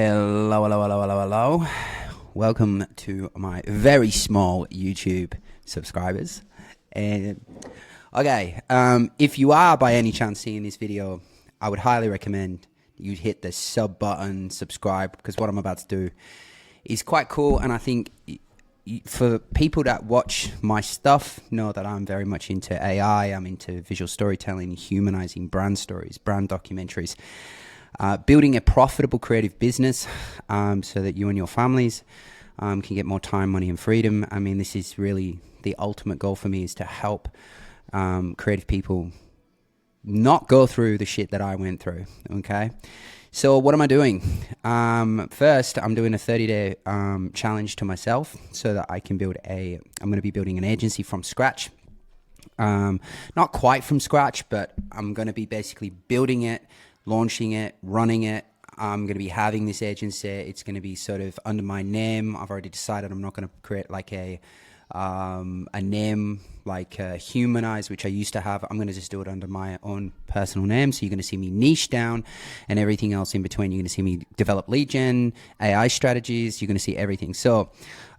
Hello, hello, hello, hello, hello. Welcome to my very small YouTube subscribers. And if you are by any chance seeing this video, I would highly recommend you hit the sub button, subscribe, because what I'm about to do is quite cool. And I think for people that watch my stuff know that I'm very much into AI. I'm into visual storytelling, humanizing brand stories, brand documentaries. Building a profitable creative business so that you and your families can get more time, money, and freedom. I mean, this is really the ultimate goal for me, is to help creative people not go through the shit that I went through, okay? So what am I doing? First, I'm doing a 30-day challenge to myself so that I can I'm going to be building an agency from scratch. Not quite from scratch, but I'm going to be basically building it, launching it, running it. I'm going to be having this agency. It's going to be sort of under my name. I've already decided I'm not going to create like a name like Humanize, which I used to have. I'm going to just do it under my own personal name. So you're going to see me niche down and everything else in between. You're going to see me develop lead gen, AI strategies. You're going to see everything. So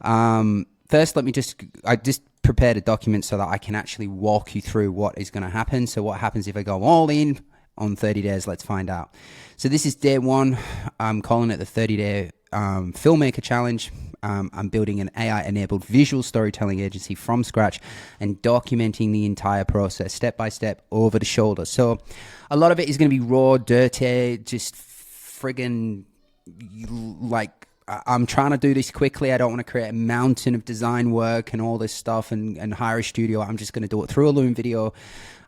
first, I just prepared a document so that I can actually walk you through what is going to happen. So what happens if I go all in on 30 days? Let's find out. So this is day one. I'm calling it the 30-day filmmaker challenge. I'm building an AI-enabled visual storytelling agency from scratch and documenting the entire process step by step over the shoulder. So a lot of it is going to be raw, dirty, just friggin' like, I'm trying to do this quickly. I don't want to create a mountain of design work and all this stuff and hire a studio. I'm just going to do it through a Loom video.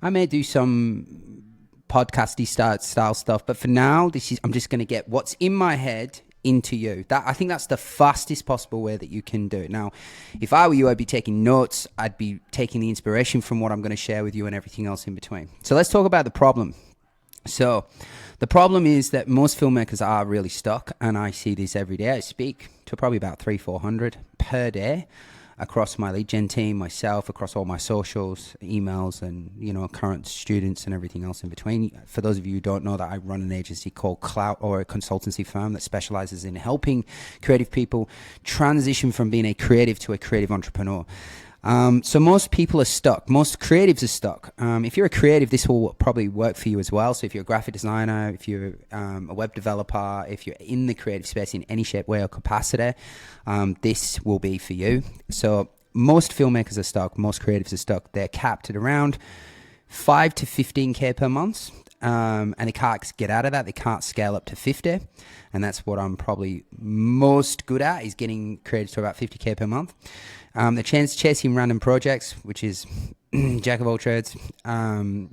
I may do some podcasty style stuff, but for now, I'm just going to get what's in my head into you. I think that's the fastest possible way that you can do it. Now, if I were you, I'd be taking notes. I'd be taking the inspiration from what I'm going to share with you and everything else in between. So let's talk about the problem. So the problem is that most filmmakers are really stuck, and I see this every day. I speak to probably about 300-400 per day across my lead gen team, myself, across all my socials, emails, and current students and everything else in between. For those of you who don't know, that I run an agency called Clout, or a consultancy firm that specializes in helping creative people transition from being a creative to a creative entrepreneur. So most people are stuck. Most creatives are stuck. If you're a creative, this will probably work for you as well. So if you're a graphic designer, if you're a web developer, if you're in the creative space in any shape, way, or capacity, this will be for you. So most filmmakers are stuck. Most creatives are stuck. They're capped at around 5 to 15K per month. And they can't get out of that. They can't scale up to 50. And that's what I'm probably most good at, is getting creatives to about 50K per month. The chance chasing random projects, which is jack of all trades, the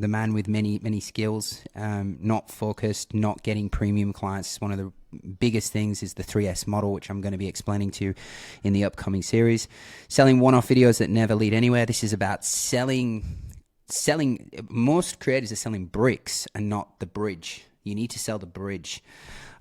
man with many skills, not focused, not getting premium clients. One of the biggest things is the 3S model, which I'm going to be explaining to you in the upcoming series. Selling one-off videos that never lead anywhere. This is about selling. Most creators are selling bricks and not the bridge. You need to sell the bridge.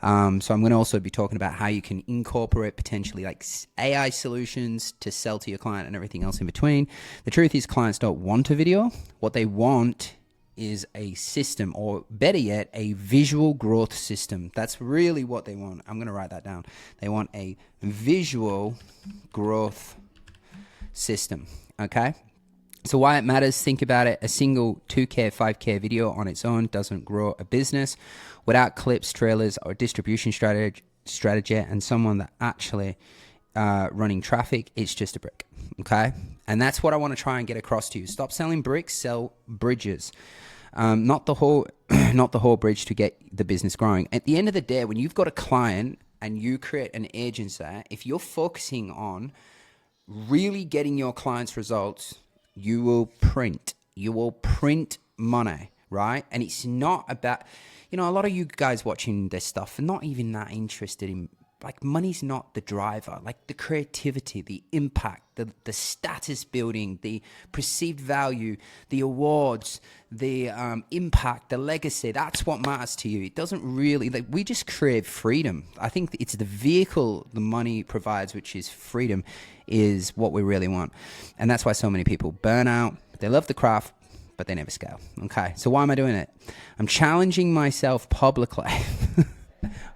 So I'm going to also be talking about how you can incorporate potentially like AI solutions to sell to your client and everything else in between. The truth is, clients don't want a video. What they want is a system, or better yet, a visual growth system. That's really what they want. I'm going to write that down. They want a visual growth system. Okay? So why it matters, think about it. A single 2K, 5K video on its own doesn't grow a business. Without clips, trailers, or distribution strategy and someone that actually running traffic, it's just a brick, okay? And that's what I want to try and get across to you. Stop selling bricks, sell bridges. Not the whole bridge to get the business growing. At the end of the day, when you've got a client and you create an agency, if you're focusing on really getting your clients results, you will print money, right? And it's not about, a lot of you guys watching this stuff are not even that interested in, like, money's not the driver. Like, the creativity, the impact, the status building, the perceived value, the awards, the impact, the legacy, that's what matters to you. It doesn't really, like, we just crave freedom. I think it's the vehicle the money provides, which is freedom, is what we really want. And that's why so many people burn out. They love the craft, but they never scale. Okay, so why am I doing it? I'm challenging myself publicly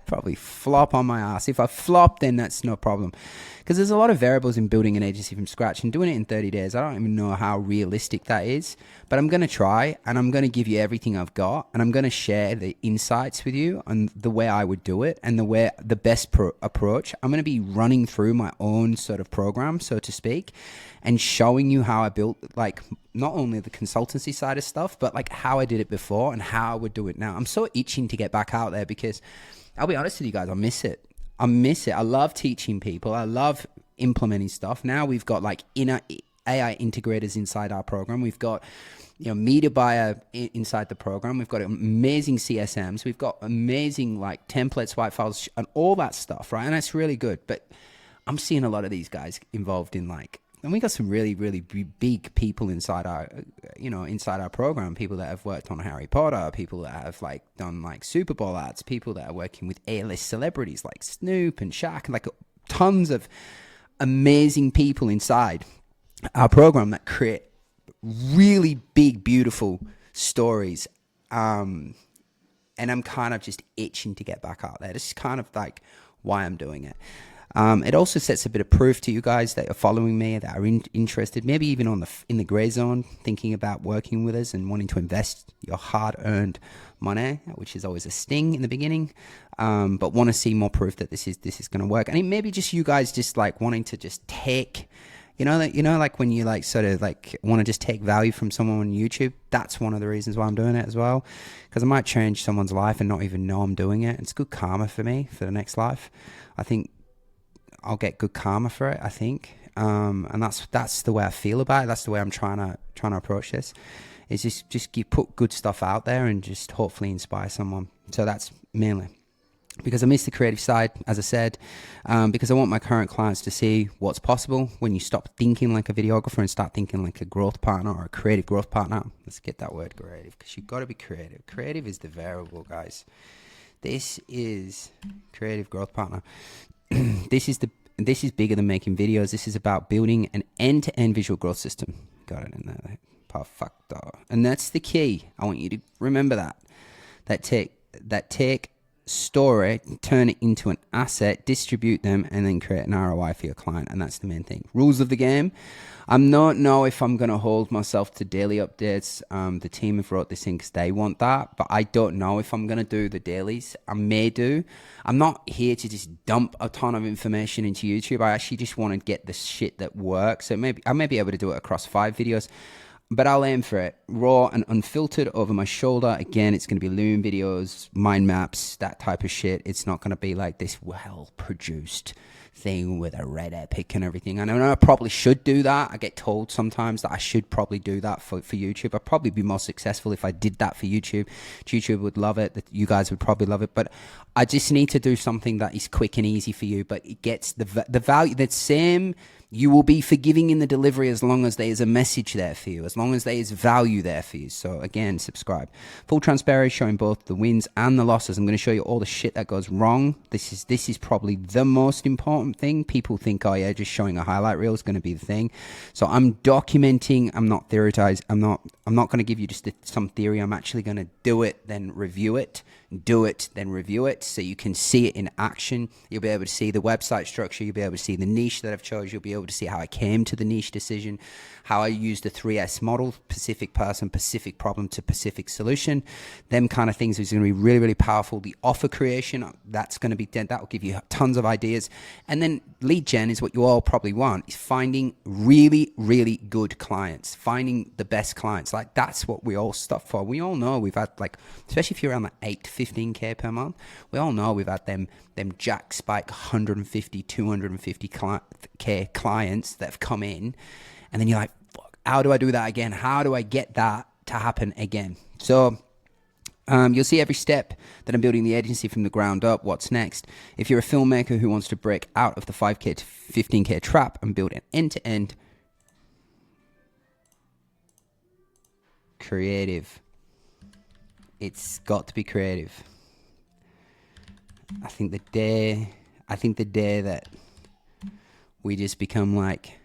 probably flop on my ass. If I flop, then that's no problem. Because there's a lot of variables in building an agency from scratch, and doing it in 30 days, I don't even know how realistic that is. But I'm going to try, and I'm going to give you everything I've got, and I'm going to share the insights with you on the way I would do it and the best approach. I'm going to be running through my own sort of program, so to speak, and showing you how I built, like, not only the consultancy side of stuff, but like how I did it before and how I would do it now. I'm so itching to get back out there because I'll be honest with you guys, I miss it. I love teaching people. I love implementing stuff. Now we've got like inner AI integrators inside our program. We've got, media buyer inside the program. We've got amazing CSMs. We've got amazing like templates, white files, and all that stuff, right? And that's really good. But I'm seeing a lot of these guys involved in like, and we got some really, really big people inside our program. People that have worked on Harry Potter, people that have like done like Super Bowl ads, people that are working with A-list celebrities like Snoop and Shaq, and like tons of amazing people inside our program that create really big, beautiful stories. And I'm kind of just itching to get back out there. This is kind of like why I'm doing it. It also sets a bit of proof to you guys that are following me, that are interested, maybe even in the gray zone, thinking about working with us and wanting to invest your hard-earned money, which is always a sting in the beginning, but want to see more proof that this is going to work. And it maybe just you guys just like wanting to just take, like when you like sort of like want to just take value from someone on YouTube. That's one of the reasons why I'm doing it as well, because I might change someone's life and not even know I'm doing it. It's good karma for me for the next life. I think I'll get good karma for it, I think. And that's the way I feel about it. That's the way I'm trying to approach this. Is just put good stuff out there and just hopefully inspire someone. So that's mainly because I miss the creative side, as I said, because I want my current clients to see what's possible when you stop thinking like a videographer and start thinking like a growth partner or a creative growth partner. Let's get that word creative, because you've got to be creative. Creative is the variable, guys. This is creative growth partner. This is bigger than making videos. This is about building an end-to-end visual growth system. Got it in there. Perfecto. And that's the key. I want you to remember that take story, turn it into an asset, distribute them, and then create an ROI for your client. And that's the main thing. Rules of the game. I don't know if I'm going to hold myself to daily updates. The team have wrote this in because they want that, but I don't know if I'm going to do the dailies. I may do. I'm not here to just dump a ton of information into YouTube. I actually just want to get the shit that works. So maybe I may be able to do it across 5 videos, but I'll aim for it raw and unfiltered over my shoulder. Again, it's going to be Loom videos, mind maps, that type of shit. It's not going to be like this well-produced thing with a red epic and everything. And I know I probably should do that. I get told sometimes that I should probably do that for YouTube. I'd probably be more successful if I did that for YouTube. YouTube would love it. You guys would probably love it. But I just need to do something that is quick and easy for you, but it gets the value. That same, you will be forgiving in the delivery as long as there is a message there for you, as long as there is value there for you. So again, subscribe. Full transparency, showing both the wins and the losses. I'm going to show you all the shit that goes wrong. This is probably the most important thing. People think, oh yeah, just showing a highlight reel is going to be the thing. So I'm documenting. I'm not theorizing. I'm not going to give you just some theory. I'm actually going to do it, then review it. Do it, then review it, so you can see it in action. You'll be able to see the website structure. You'll be able to see the niche that I've chosen. You'll be able to see how I came to the niche decision, how I used the 3S model, specific person, specific problem to specific solution. Them kind of things is going to be really, really powerful. The offer creation, that's going to be, that will give you tons of ideas. And then lead gen is what you all probably want, is finding really, really good clients, finding the best clients. Like that's what we all stuff for. We all know we've had, like, especially if you're around the 8 to 15K per month, we all know we've had them jack spike 150, 250K clients that have come in. And then you're like, fuck, how do I do that again? How do I get that to happen again? So you'll see every step that I'm building the agency from the ground up. What's next? If you're a filmmaker who wants to break out of the 5K to 15K trap and build an end-to-end creative, it's got to be creative. I think the day that we just become like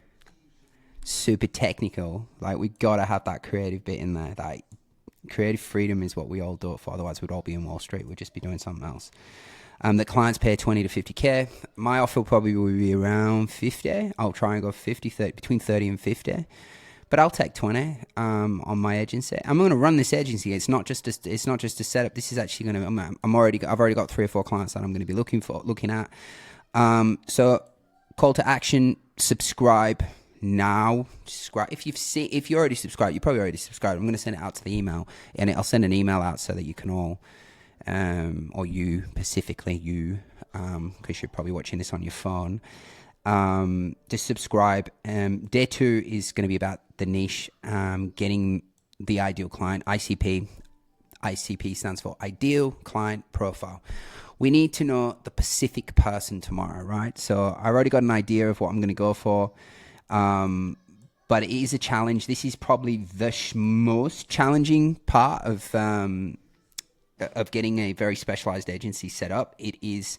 super technical, like we gotta have that creative bit in there. Like creative freedom is what we all do it for. Otherwise, we'd all be in Wall Street. We'd just be doing something else. The clients pay 20 to 50K. My offer probably will be around 50. I'll try and go 50, 30, between 30 and 50. But I'll take 20 on my agency. I'm going to run this agency. It's not just a setup. This is actually going to. I've already got 3 or 4 clients that I'm going to be looking at. So call to action: subscribe now. Subscribe if you already subscribed. You probably already subscribed. I'm going to send it out to the email, and I'll send an email out so that you can all, or you specifically because you're probably watching this on your phone. Just subscribe. Day 2 is going to be about the niche, getting the ideal client. ICP stands for Ideal Client Profile. We need to know the specific person tomorrow, right? So I already got an idea of what I'm going to go for, but it is a challenge. This is probably the most challenging part of getting a very specialized agency set up. It is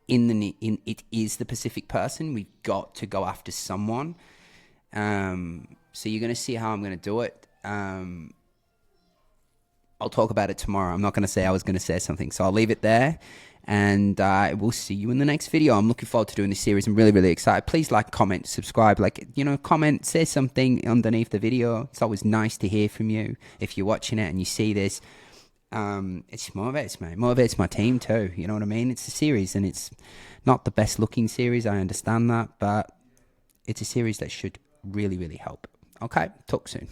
it is the specific person. We've got to go after someone. So you're going to see how I'm going to do it. I'll talk about it tomorrow. I'm not going to say I was going to say something, so I'll leave it there. And we'll see you in the next video. I'm looking forward to doing this series. I'm really, really excited. Please like, comment, subscribe. Comment, say something underneath the video. It's always nice to hear from you if you're watching it and you see this. It just motivates me. It motivates my team too. You know what I mean? It's a series, and it's not the best looking series. I understand that, but it's a series that should really, really help. Okay, talk soon.